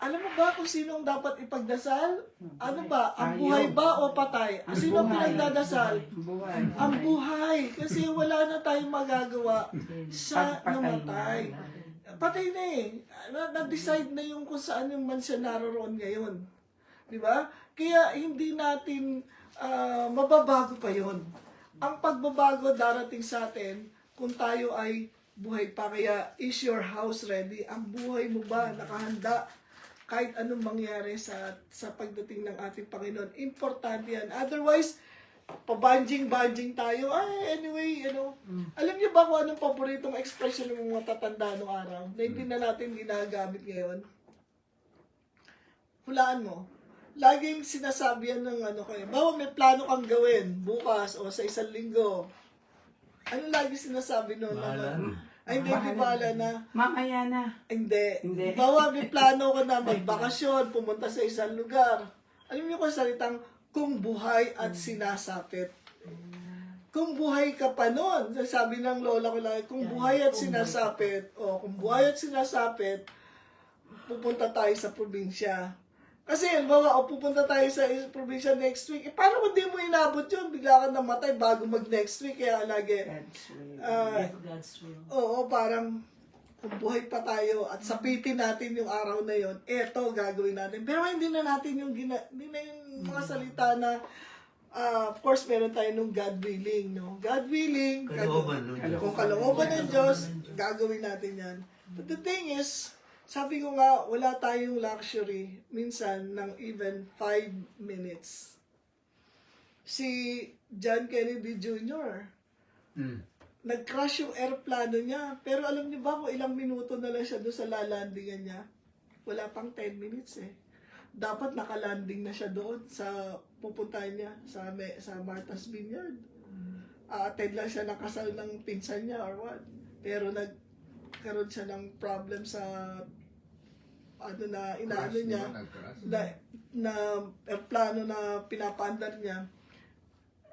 alam mo ba kung sino ang dapat ipagdasal? Ano ba? Ang buhay ba o patay? Sino ang pinagdadasal? Buhay. Ang buhay. Kasi wala na tayong magagawa sa namatay. Patay na eh. Na-decide na yung kung saan yung man siya naroroon ngayon. Di ba? Kaya hindi natin mababago pa yon. Ang pagbabago darating sa atin kung tayo ay buhay pa. Kaya is your house ready? Ang buhay mo ba nakahanda? Kahit anong mangyari sa pagdating ng ating Panginoon. Importante yan. Otherwise, pabanjing-banjing tayo. Anyway, alam niyo ba kung anong paboritong expression ng mga tatanda noong araw na hindi na natin ginagamit ngayon? Hulaan mo. Laging sinasabi yan ng bawa may plano kang gawin bukas o sa isang linggo. Ano lagi sinasabi noon? Ay, hindi, di bala na. Mamaya na. Hindi. Bawa may plano ka na magbakasyon, pumunta sa isang lugar. Alam niyo kung salitang kung buhay at sinasapit. Kung buhay ka pa noon, sabi ng lola ko lang, kung buhay at sinasapit, pupunta tayo sa probinsya. Kasi, bawa, pupunta tayo sa probinsya next week. Paano kung di mo inabot yun? Bigla ka namatay bago mag-next week. Kaya lagi, God's will. oo, parang kung buhay pa tayo at sapitin natin yung araw na yon, eto, gagawin natin. Pero hindi na natin yung, hindi na yung mga salita na, of course, meron tayo nung God willing, no? God willing, kung kalooban ng Diyos, gagawin natin yan. But the thing is, sabi ko nga, wala tayong luxury minsan ng even 5 minutes. Si John Kennedy Jr., nag-crash yung airplano niya. Pero alam niyo ba kung ilang minuto na lang siya doon sa lalandingan niya? Wala pang 10 minutes eh. Dapat nakalanding na siya doon sa pupuntahan niya sa Martha's Vineyard. Attend lang siya ng kasal ng pinsan niya or what. Pero nagkaroon siya ng problem sa inaano niya na airplano na pinapaandar niya.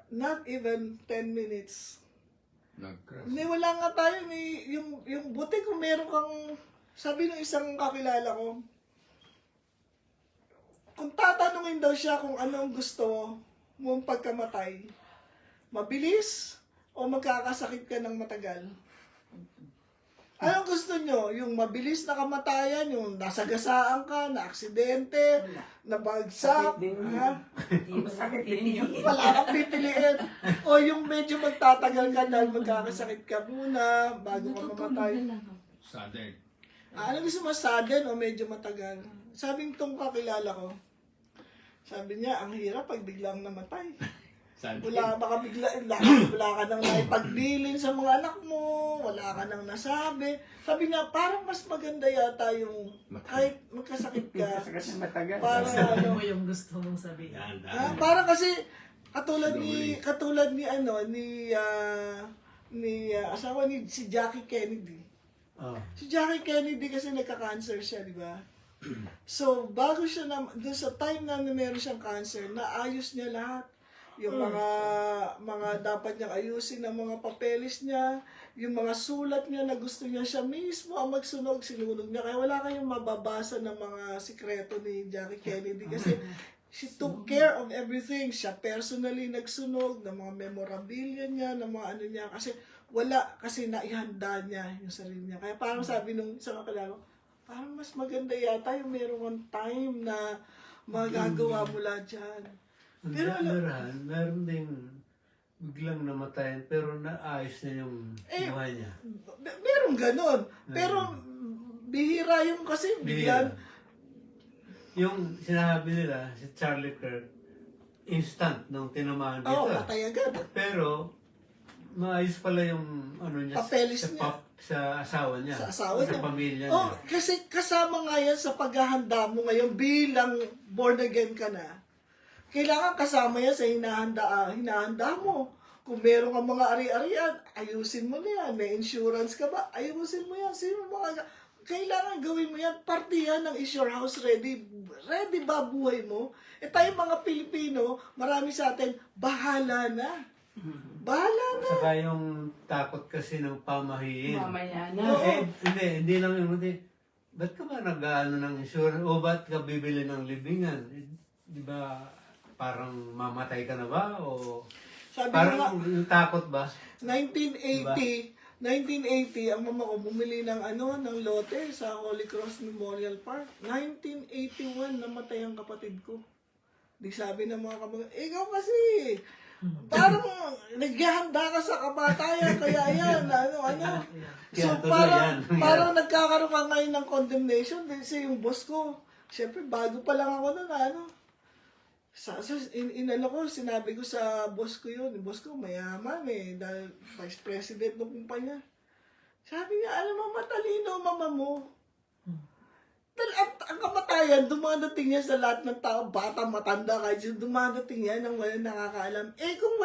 Not even 10 minutes. Hindi, wala nga tayo yung buti kung meron kang, sabi ng isang kakilala ko, kung tatanungin daw siya kung anong gusto mong pagkamatay, mabilis o magkakasakit ka ng matagal? Anong gusto nyo? Yung mabilis na kamatayan, yung nasagasaan ka, na aksidente, nabagsak, ha? Wala kang pipiliin. O yung medyo magtatagal ka dahil magkakasakit ka muna bago ka mamatay. Sudden. Ano gusto mo, sudden o medyo matagal? Sabing tong kakilala ko, sabi niya, ang hirap pag biglang namatay. Wala ka nang naipagbilin sa mga anak mo, wala ka nang nasabi. Sabi niya, parang mas maganda yata yung kahit magkasakit ka. Para Ano mo yung gusto mong sabihin? para kasi katulad ni asawa ni si Jackie Kennedy. Si Jackie Kennedy kasi nagka-cancer siya, di ba? So, bago siya doon sa time na meron siyang cancer, naayos niya lahat. Yung mga dapat niyang ayusin ng mga papeles niya, yung mga sulat niya na gusto niya siya mismo ang magsunog, sinunog niya. Kaya wala kayong mababasa ng mga sikreto ni Jackie Kennedy kasi she took care of everything. Siya personally nagsunog ng mga memorabilia niya, ng mga ano niya. Kasi naihanda niya yung sarili niya. Kaya parang sabi nung isang kakilala ko, parang mas maganda yata yung meron time na magagawa mula dyan. Pero meron ding biglang namatayan pero naayos na yung buhay niya. Meron ganon. Pero bihira yung kasi biglang. Yung sinabi nila, si Charlie Kirk, instant nung tinamaan dito. Patay agad. Pero maayos pala yung niya, papeles niya. Sa asawa niya. Sa asawa niya. Sa pamilya niya. Kasi kasama nga yan sa paghahanda mo ngayon bilang born again ka na. Kailangan kasama yan sa hinahanda mo. Kung meron kang mga ari-arian, ayusin mo na yan. May insurance ka ba? Ayusin mo yan. Sino mga... Kailangan gawin mo yan. Parte yan ng Is Your House Ready? Ready ba buhay mo? Eh tayong mga Pilipino, marami sa atin, bahala na. Bahala na. Saka yung takot kasi ng pamahiin. Mamaya na. Oo. Hindi lang yung ba't ka ba nag-ano ng insurance? O ba't ka bibili ng libingan? Di ba parang mamatay ka na ba? O Sabi ko nga, parang yung takot ba? 1980, ang mama ko bumili ng ng lote sa Holy Cross Memorial Park. 1981, namatay ang kapatid ko. Di sabi ng mga kamag, ikaw kasi, parang naghahanda ka sa kamatayan, kaya yan, So, Kaya tuloy parang, yan. parang nagkakaroon ka ngayon ng condemnation. Kasi yung boss ko, syempre, bago pa lang ako nun, sinabi ko sa boss ko yun. Boss ko, mayaman dahil vice president ng kumpanya. Sabi niya, alam mo, matalino, mama mo. Ang kamatayan, dumadating yan sa lahat ng tao, bata, matanda, kahit yung dumadating yan ang wala nakakaalam. Kung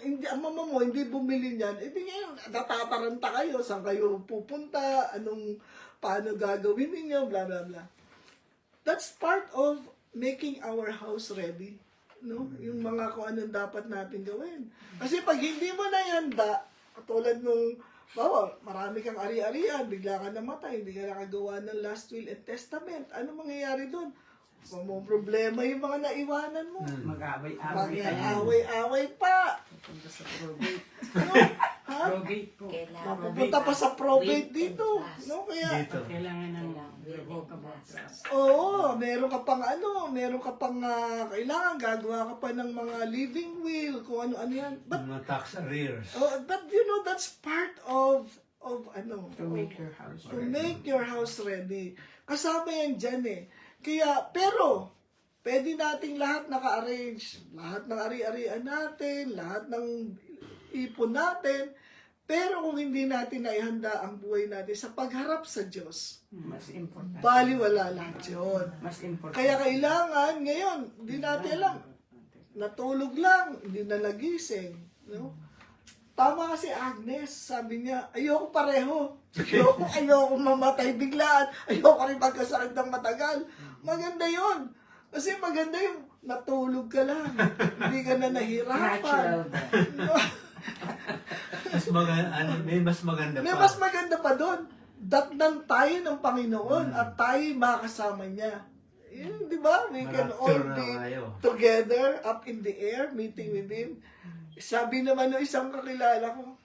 ang mama mo hindi bumili niyan, hindi ngayon, natataranta kayo, saan kayo pupunta, paano gagawin ninyo, bla bla bla. That's part of making our house ready. No? Yung mga kung anong dapat natin gawin. Kasi pag hindi mo na ihanda, katulad nung, marami kang ari-arian, bigla ka namatay, hindi ka nakagawa ng last will and testament. Ano mangyayari doon? Problema yung mga naiwanan mo. Mag-away-away pa yan. Mag-away-away pa. Punta sa probate. No? Ha? Probate po. Mapupunta pa sa probate dito. No? Kaya, Dito. Kailangan ng revocable trust. oo, meron ka pang kailangan gagawa ka pa ng mga living will, kung ano-ano yan. But, Mga tax arrears. but that's part of To make your house to make your house ready. Kasama yan dyan Kaya, pero, pwede nating lahat naka-arrange. Lahat ng ari-arian natin, lahat ng ipon natin. Pero kung hindi natin naihanda ang buhay natin sa pagharap sa Diyos, mas important. baliwala lahat yun. Mas important. Kaya kailangan, ngayon, hindi natin alam. Natulog lang, hindi na nagising. No? Tama kasi Agnes, sabi niya, ayoko pareho. Ayoko mamatay biglaan. Ayoko rin magkasakit ng matagal. Maganda yon. Kasi maganda yung natulog ka lang. Hindi ka na nahirapan. Natural ba? May mas maganda pa. May mas maganda pa doon. Datnan tayo ng Panginoon at tayo makasama niya. Yun, di ba? We can all Marapture na be tayo. together, up in the air, meeting with Him. Sabi naman ng isang kakilala ko,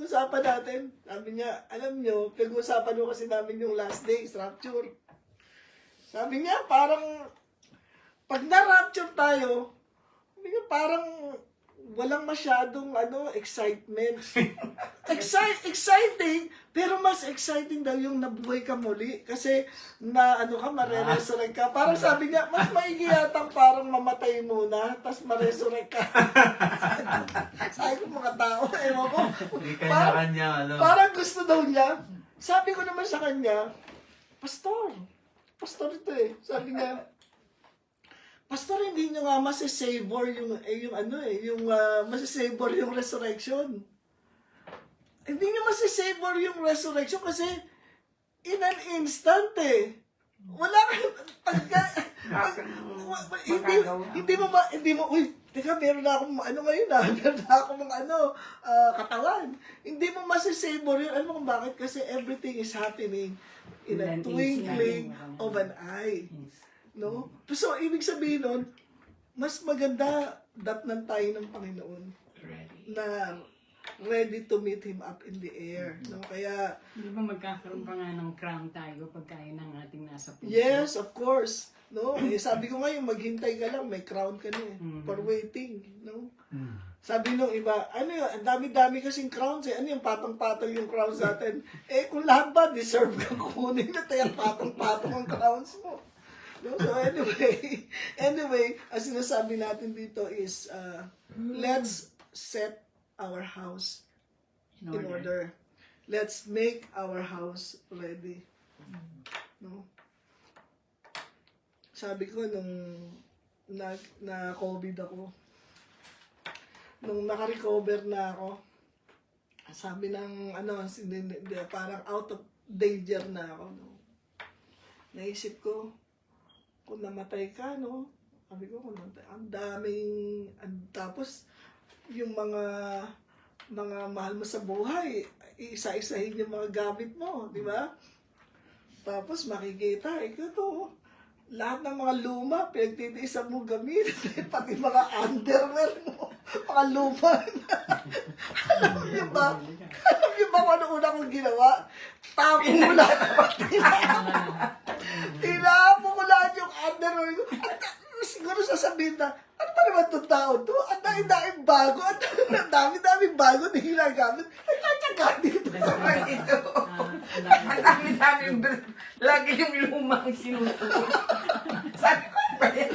usapan natin, sabi niya, alam niyo, pag-usapan nyo kasi namin yung last days, rapture. Sabi niya, parang, pag na-rapture tayo, sabi niya, parang, walang masyadong, excitement. Exciting, pero mas exciting daw yung nabuhay ka muli. Kasi, mareresurrect ka. Parang sabi niya, mas maigi yatang parang mamatay muna, tapos maresurrect ka. Sabi ko mga tao, ewan ko. Hindi kanya-kanya, Parang gusto daw niya. Sabi ko naman sa kanya, Pastor ito Sabi niya, Pastor, hindi nyo nga masisavor masisavor yung resurrection. Hindi nyo masisavor yung resurrection kasi in an instant Wala hindi mo, teka, meron na akong ngayon meron na akong katawan. Hindi mo masisavor yun. Alam mo kung bakit? Kasi everything is happening in a twinkling of an eye. No? So, ibig sabihin nun, mas maganda datnan tayo ng Panginoon na ready to meet Him up in the air. No? Kaya, Di ba magkakaroon pa nga ng crown tayo pagkain ng ating nasa puso? yes, of course. No? Sabi ko ngayon, maghintay ka lang, may crown ka na for waiting. No? Sabi nung iba, ang dami-dami kasing crowns Ano yung patong-patong yung crowns natin? Kung lahat ba, deserve kang kunin na tayo patong-patong ang crowns mo. No? So anyway, ang sinasabi natin dito is, let's set our house in order. Let's make our house ready. No? Sabi ko nung na-COVID ako, nung naka-recover na ako, sabi ng parang out of danger na ako. No? Naisip ko, kung namatay ka, no? Sabi ko, kung namatay, ang daming, tapos, yung mga mahal mo sa buhay, isa-isahin yung mga gamit mo, di ba? Tapos makikita, ikaw to, lahat ng mga luma, pinagtitiisan mo gamit, pati mga underwear mo, mga luma na. Alam niyo ba kung ano una kong ginawa? Tapo ko lahat. Tinapo ko lahat yung underwear ko. At siguro sasabihin na, ano pa naman itong tao to? Ang dami-daming bago, ang dami-daming bago na ginagamit. Ay, katsaga dito. Ang dami-dami, lagi yung lumang sinusunod. Sabi ko, ano ba yan?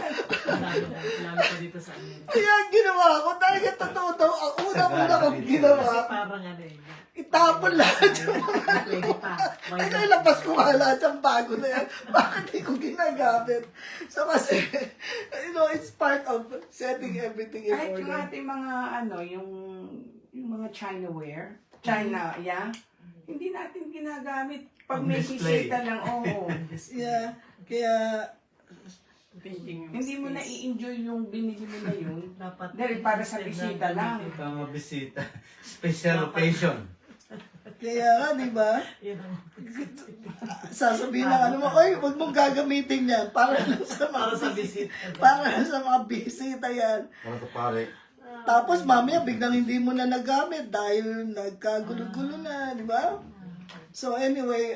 Lalo pa dito sa amin. Kaya ang ginawa ko, talaga totoo daw, ang una kong ginawa, Kasi parang itapon lahat yung mga pwede pa. ay, nailabas ko nga lahat yung bago na yan. Bakit di ko ginagamit? So kasi, it's part of setting everything in Kahit yung order. ating mga, yung mga Chinaware, China, yeah, hindi natin ginagamit. Pag may Display. bisita lang, oo. Yeah, kaya, Hindi mo na i-enjoy yung binili mo na yun. Dapat Dahil para sa bisita lang. Mga bisita. Special occasion. kaya, di ba? Yun ang Sasabihin ng oy, huwag mong gagamitin yan. Para lang sa para sa mga, visit. para lang sa mga bisita yan. Para sa pare. Tapos mamaya biglang hindi mo na nagamit dahil nagkagulo-gulo na, di ba? So anyway,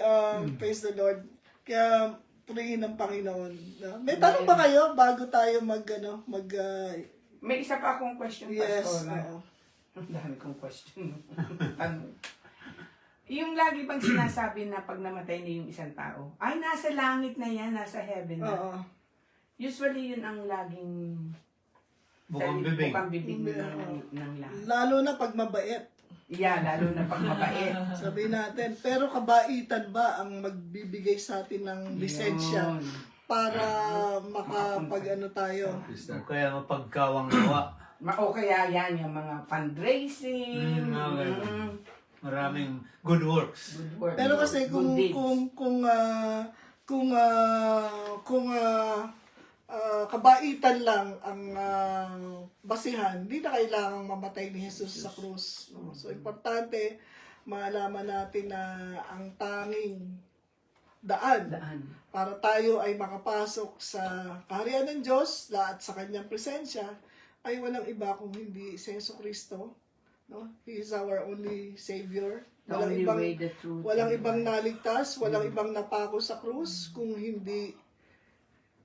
praise the Lord. Kaya purihin ng Panginoon. No? May tanong ba kayo bago tayo May isa pa akong question, yes, Pastora. oo. Ang dami kong question. Yung lagi bang sinasabi na pag namatay na yung isang tao, ay, nasa langit na yan, nasa heaven na. Oo. Usually, yun ang laging Bukang bibig. bukang bibig ng lahat. Lalo na pag mabait. Yeah, lalo na pag mabait. Sabihin natin, pero kabaitan ba ang magbibigay sa atin ng lisensya Yun. para makapag-ano tayo? O kaya mapagkawang gawa. O kaya yan, yung mga fundraising, Okay. Maraming good works. good work. Pero kasi good deeds. kung kabaitan lang ang basihan, hindi na kailangang mamatay ni Jesus sa krus. No? So, importante, maalaman natin na ang tanging daan para tayo ay makapasok sa kaharian ng Diyos at sa Kanyang presensya ay walang iba kung hindi si Yesu Cristo. No? He is our only Savior. The only way, the truth. Walang ibang naligtas, walang ibang napako sa krus kung hindi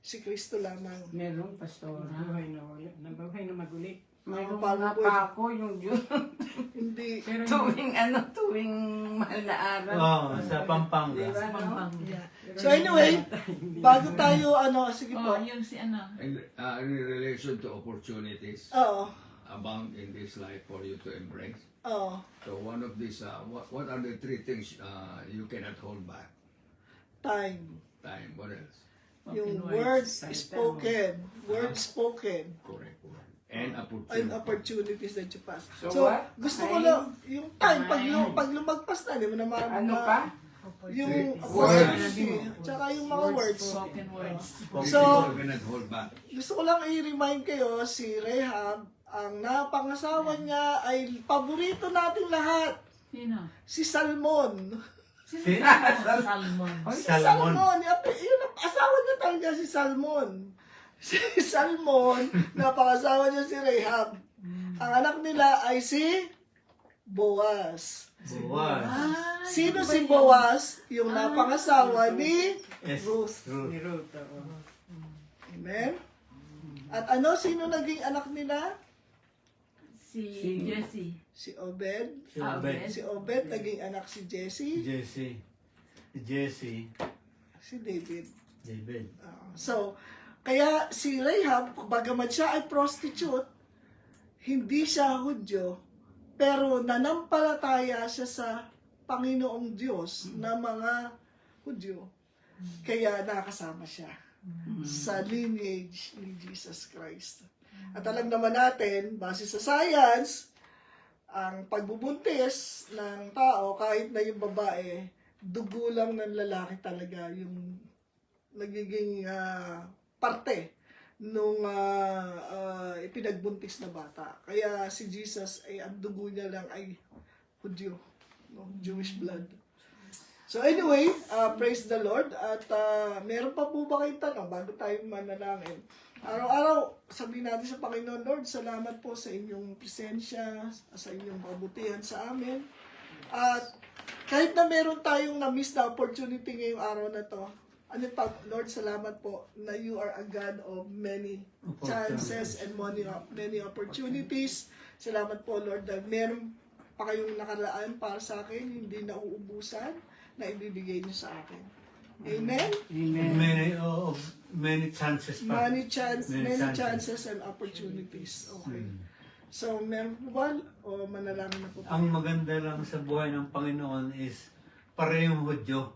si Kristo lamang. Meron, Pastora. Nabuhay na maguli. Meron paano nga po pa ako yung Diyos. Hindi. tuwing mahal na araw. Sa Pampanga. Diba, no? Pampang. So anyway, bago tayo, sige po. yung si ano. In relation to opportunities Oo. abound in this life for you to embrace. Oo. So one of these, what are the three things you cannot hold back? Time. Time. What else? Yung words spoken. Words spoken. Correct. And And opportunity. opportunities that you pass. So So, what? gusto ko lang, yung time, pag lumagpas na, di mo na Ano pa? yung Words. opportunity, tsaka yung mga words. Spoken words. So, You cannot hold back. gusto ko lang i-remind kayo, si Rehab, ang napangasawa niya ay paborito nating lahat. Sino? Si Salmon. Salmon. Si Salmon. Salmon. Yun ang asawa niya talaga si Salmon. Si Salmon, napangasawa niya si Rehab. Ang anak nila ay si Boaz. Buwas. Sino si Boaz? Yung napangasawa ni Yes. Ruth. Ruth. Amen? At sino naging anak nila? Si Jessie. Si Obed. Si Obed. Si Obed, naging anak si Jesse. Jesse. Si David. David. So, kaya si Rahab, bagamat siya ay prostitute, hindi siya Hudyo, pero nanampalataya siya sa Panginoong Diyos na mga Hudyo. Kaya nakasama siya sa lineage ni Jesus Christ. At alam naman natin, base sa science, ang pagbubuntis ng tao, kahit na yung babae, dugo lang ng lalaki talaga yung nagiging parte nung ipinagbuntis na bata. Kaya si Jesus ay ang dugo niya lang ay Hudyo, no? Jewish blood. So anyway, praise the Lord. At meron pa po ba kayong tanong bago tayo manalangin? Araw-araw, sabihin natin sa Panginoon, Lord, salamat po sa inyong presensya, sa inyong kabutihan sa amin. At kahit na meron tayong na-miss na opportunity ngayong araw na to, ano pa, Lord, salamat po na you are a God of many chances and many opportunities. Salamat po, Lord, na meron pa kayong nakalaan para sa akin, hindi nauubusan, na ibibigay niyo sa akin. Amen? Many chances pa. Many chances and opportunities. Okay. So, meron po ba? O manalangin na po tayo? Ang maganda lang sa buhay ng Panginoon is parehong Hudyo,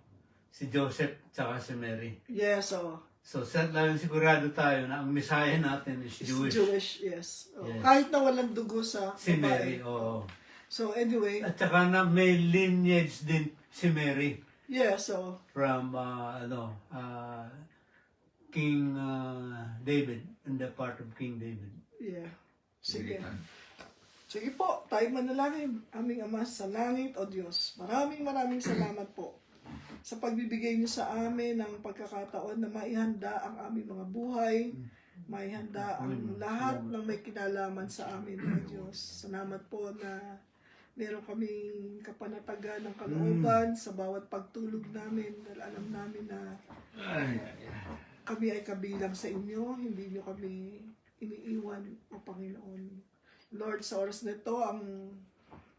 si Joseph tsaka si Mary. Yes, oh. So, lang sigurado tayo na ang Messiah natin is Jewish. Jewish, yes. Oh. Yes. Kahit na walang dugo sa Si babae. Mary, oo. So, anyway, At saka na may lineage din si Mary yes, so, from King David, in the part of King David. yeah. Sige. Sige po, tayo manalangin. Aming Ama sa langit, O Diyos, maraming salamat po sa pagbibigay niyo sa amin ng pagkakataon na maihanda ang aming mga buhay, maihanda ang lahat ng may kinalaman sa amin, O Diyos. Salamat po na meron kaming kapanatagan ng kalooban sa bawat pagtulog namin dahil alam namin na kami ay kabilang sa inyo, hindi niyo kami iniiwan, O Panginoon. Lord, sa oras na ito, ang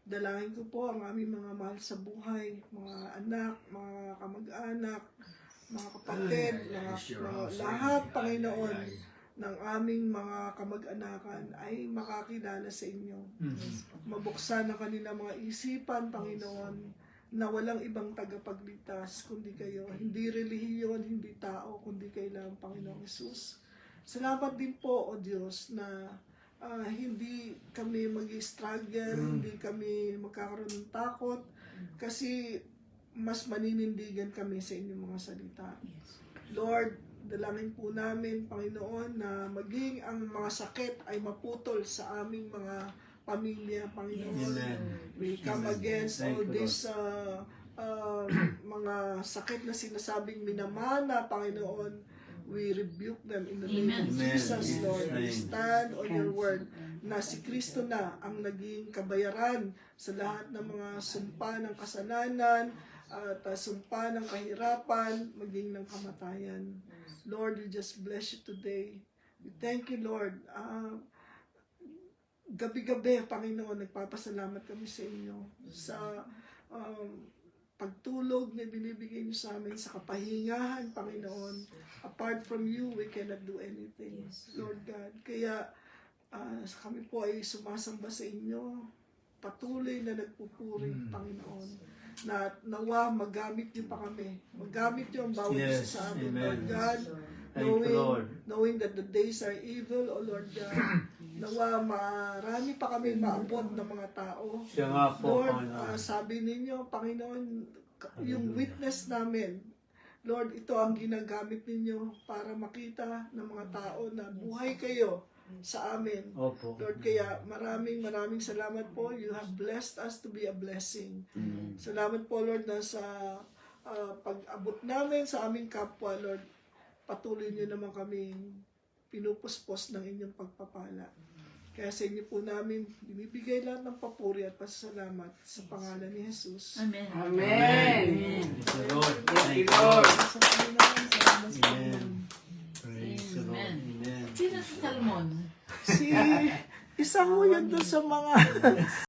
dalangin ko po ang aming mga mahal sa buhay, mga anak, mga kamag-anak, mga kapatid, mga lahat, Panginoon, ng aming mga kamag-anakan ay makakilala sa inyo. Mabuksan ang kanilang mga isipan, Panginoon, na walang ibang tagapagligtas kundi kayo. Hindi relihiyon, hindi tao, kundi kayo lang, Panginoong Hesus. Salamat din po, O Diyos, na hindi kami mag-struggle, hindi kami magkakaroon ng takot, kasi mas maninindigan kami sa inyong mga salita. Lord, dalangin po namin, Panginoon, na maging ang mga sakit ay maputol sa aming mga pamilya, Panginoon. Amen. We come against Thank all you, this mga sakit na sinasabing minamana, Panginoon. We rebuke them in the name of Amen. Jesus, Amen. Lord. We Amen. stand on your word na si Kristo na ang naging kabayaran sa lahat ng mga sumpa ng kasalanan at sumpa ng kahirapan, maging ng kamatayan. Lord, we just bless you today. We thank you, Lord. Gabi-gabi, Panginoon, nagpapasalamat kami sa inyo sa pagtulog na binibigay niyo sa amin, sa kapahingahan, Panginoon. Apart from you, we cannot do anything, Lord God. Kaya kami po ay sumasamba sa inyo, patuloy na nagpupuri, Panginoon, na nawa magamit niyo pa kami. Magamit niyo ang bawat isa Yes, sa amin, amen. Lord God. Thank you, Lord. Knowing that the days are evil, O Lord God, nawa marami pa kami maabot ng mga tao. Siya nga po, Lord, Panginoon. sabi ninyo, Panginoon, yung witness namin, Lord, ito ang ginagamit ninyo para makita ng mga tao na buhay kayo sa amin. Opo. Lord, kaya maraming salamat po. You have blessed us to be a blessing. Salamat po, Lord, na sa pag-abot namin sa aming kapwa, Lord, patuloy niyo naman kaming pinupuspos ng inyong pagpapala. Kaya sa inyo po namin binibigay lahat ng papuri at pasasalamat sa pangalan ni Jesus. Amen. Amen. Praise the Lord. Thank you, Lord. Sa Panginoon, salamat sa Amen. Panginoon. Praise the Lord. Amen. Amen. Sino si Salmon? Si isa mo yun doon sa mga